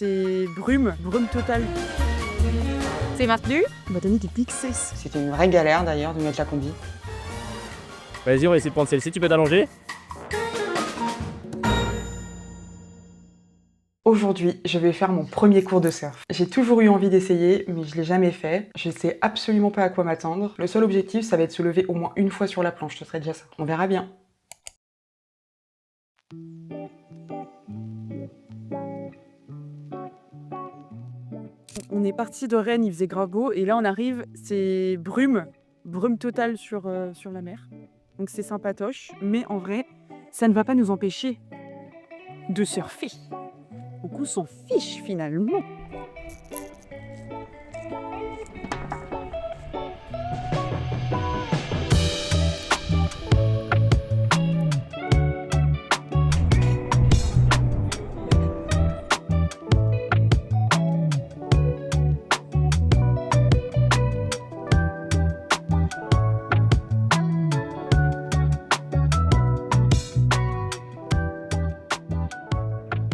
C'est brume totale. C'est maintenu. Botanique et Pixis. C'était une vraie galère d'ailleurs de mettre la combi. Vas-y, on va essayer de prendre celle-ci, tu peux t'allonger. Aujourd'hui, je vais faire mon premier cours de surf. J'ai toujours eu envie d'essayer, mais je l'ai jamais fait. Je sais absolument pas à quoi m'attendre. Le seul objectif, ça va être de se lever au moins une fois sur la planche, ce serait déjà ça. On verra bien. On est parti de Rennes, il faisait grave beau, et là on arrive, c'est brume totale sur la mer. Donc c'est sympatoche, mais en vrai, ça ne va pas nous empêcher de surfer. Donc on s'en fiche finalement.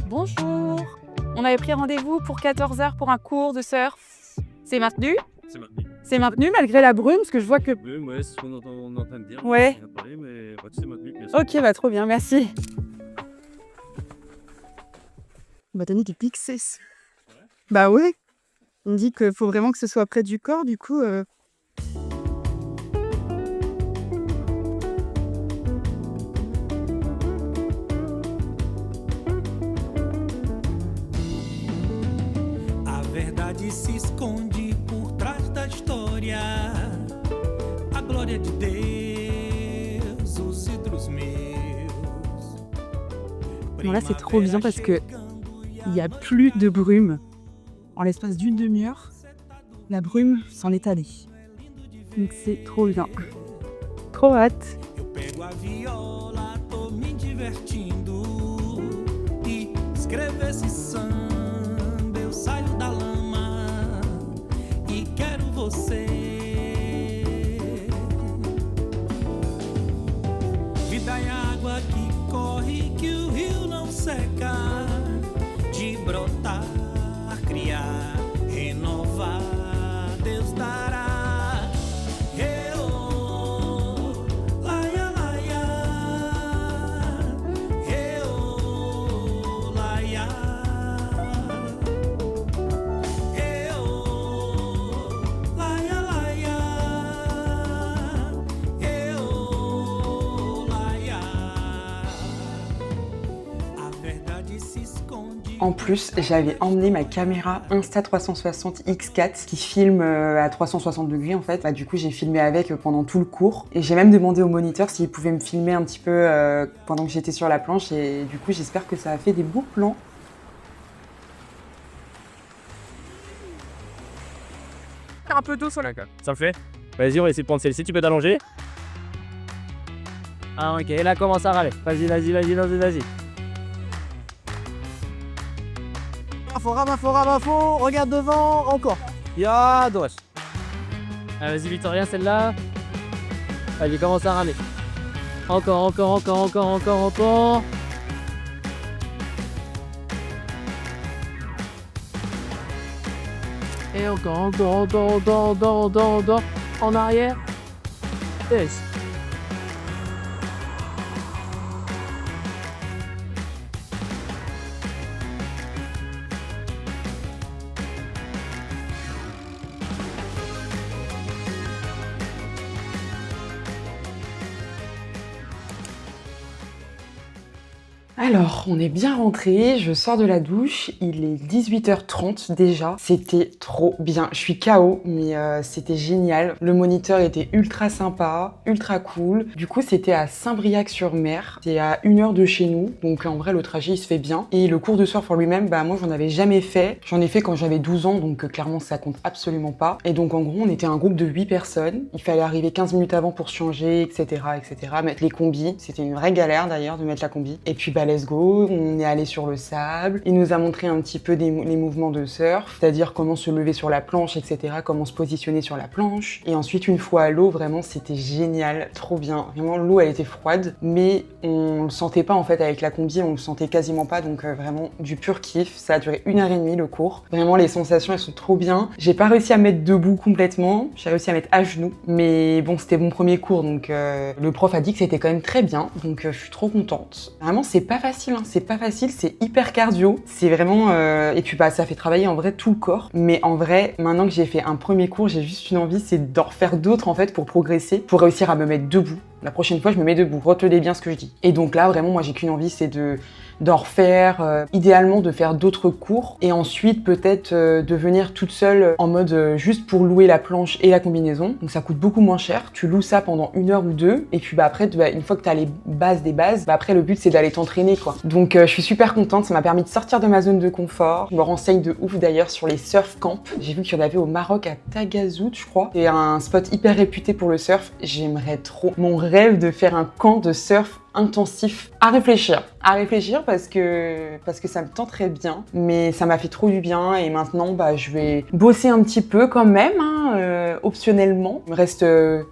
Bonjour. On avait pris rendez-vous pour 14h pour un cours de surf. C'est maintenu. C'est maintenu. C'est maintenu malgré la brume, parce que je vois que... Oui, ouais, c'est ce qu'on on est en train de dire. Ouais. On a parlé, mais c'est maintenu, bien sûr. Ok, bah trop bien, merci. Botanique et Pixis. Bah ouais. On dit qu'il faut vraiment que ce soit près du corps, du coup... A verdade se esconde por trás da história. A glória de Deus, os hidros meus. Bon là c'est trop bien parce que il n'y a plus de brume. En l'espace d'une demi-heure, la brume s'en est allée. Donc c'est trop bien. Trop hâte. Eu pego a viola, tô me divertindo. E escrevo esse samba, eu saio da lama e quero você. Vida é água que corre, que o rio não seca. De brotar, criar, renovar, Deus dará. Eu, laia, laia. Eu, laia. Eu, laia, laia. Eu, laia. A verdade se esconde. En plus, j'avais emmené ma caméra Insta360 X4 qui filme à 360 degrés en fait. Bah, du coup, j'ai filmé avec pendant tout le cours. Et j'ai même demandé au moniteur s'il pouvait me filmer un petit peu pendant que j'étais sur la planche. Et du coup, j'espère que ça a fait des beaux plans. Un peu d'eau sur la... Ça le fait. Vas-y, on va essayer de prendre celle-ci, tu peux t'allonger. Ah ok, là commence à râler. Vas-y. Ramafo, regarde devant, encore. Ya dos. Ah, vas-y Victoria, celle-là. Allez, commence à râler. Encore. Et encore. En arrière. Yes. Alors, on est bien rentré, je sors de la douche, il est 18h30 déjà. C'était trop bien, je suis KO, mais c'était génial. Le moniteur était ultra sympa, ultra cool. Du coup, c'était à Saint-Briac-sur-Mer, c'est à 1 heure de chez nous, donc en vrai, le trajet, il se fait bien. Et le cours de surf en lui-même, bah moi, j'en avais jamais fait. J'en ai fait quand j'avais 12 ans, donc clairement, ça compte absolument pas. Et donc, en gros, on était un groupe de 8 personnes. Il fallait arriver 15 minutes avant pour se changer, etc., mettre les combis. C'était une vraie galère d'ailleurs de mettre la combi. Et puis, bah, bah let's go, on est allé sur le sable. Il nous a montré un petit peu les mouvements de surf, c'est-à-dire comment se lever sur la planche, etc., comment se positionner sur la planche. Et ensuite, une fois à l'eau, vraiment, c'était génial, trop bien. Vraiment, l'eau, elle était froide, mais on le sentait pas en fait avec la combi, on le sentait quasiment pas, donc vraiment du pur kiff. Ça a duré 1h30 le cours. Vraiment, les sensations, elles sont trop bien. J'ai pas réussi à me mettre debout complètement, j'ai réussi à mettre à genoux, mais bon, c'était mon premier cours, donc le prof a dit que c'était quand même très bien, donc je suis trop contente. Vraiment, c'est pas facile, hein. C'est pas facile, c'est hyper cardio, c'est vraiment... Et puis bah, ça fait travailler en vrai tout le corps, mais en vrai, maintenant que j'ai fait un premier cours, j'ai juste une envie, c'est d'en refaire d'autres en fait pour progresser, pour réussir à me mettre debout. La prochaine fois, je me mets debout, retenez bien ce que je dis. Et donc là, vraiment, moi, j'ai qu'une envie, c'est d'en refaire, idéalement de faire d'autres cours, et ensuite peut-être de venir toute seule en mode juste pour louer la planche et la combinaison. Donc ça coûte beaucoup moins cher, tu loues ça pendant 1 heure ou 2, et puis bah après, une fois que tu as les bases des bases, bah après le but c'est d'aller t'entraîner quoi. Donc je suis super contente, ça m'a permis de sortir de ma zone de confort. Je me renseigne de ouf d'ailleurs sur les surf camps. J'ai vu qu'il y en avait au Maroc à Tagazout, je crois. C'est un spot hyper réputé pour le surf. J'aimerais trop. Mon rêve de faire un camp de surf intensif. À réfléchir parce que ça me tenterait bien, mais ça m'a fait trop du bien et maintenant bah je vais bosser un petit peu quand même, hein, optionnellement. Il me reste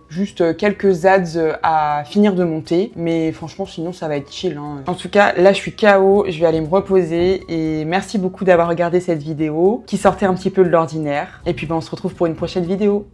juste quelques ads à finir de monter, mais franchement sinon ça va être chill, hein. En tout cas là je suis KO, je vais aller me reposer et merci beaucoup d'avoir regardé cette vidéo qui sortait un petit peu de l'ordinaire et puis bah, on se retrouve pour une prochaine vidéo.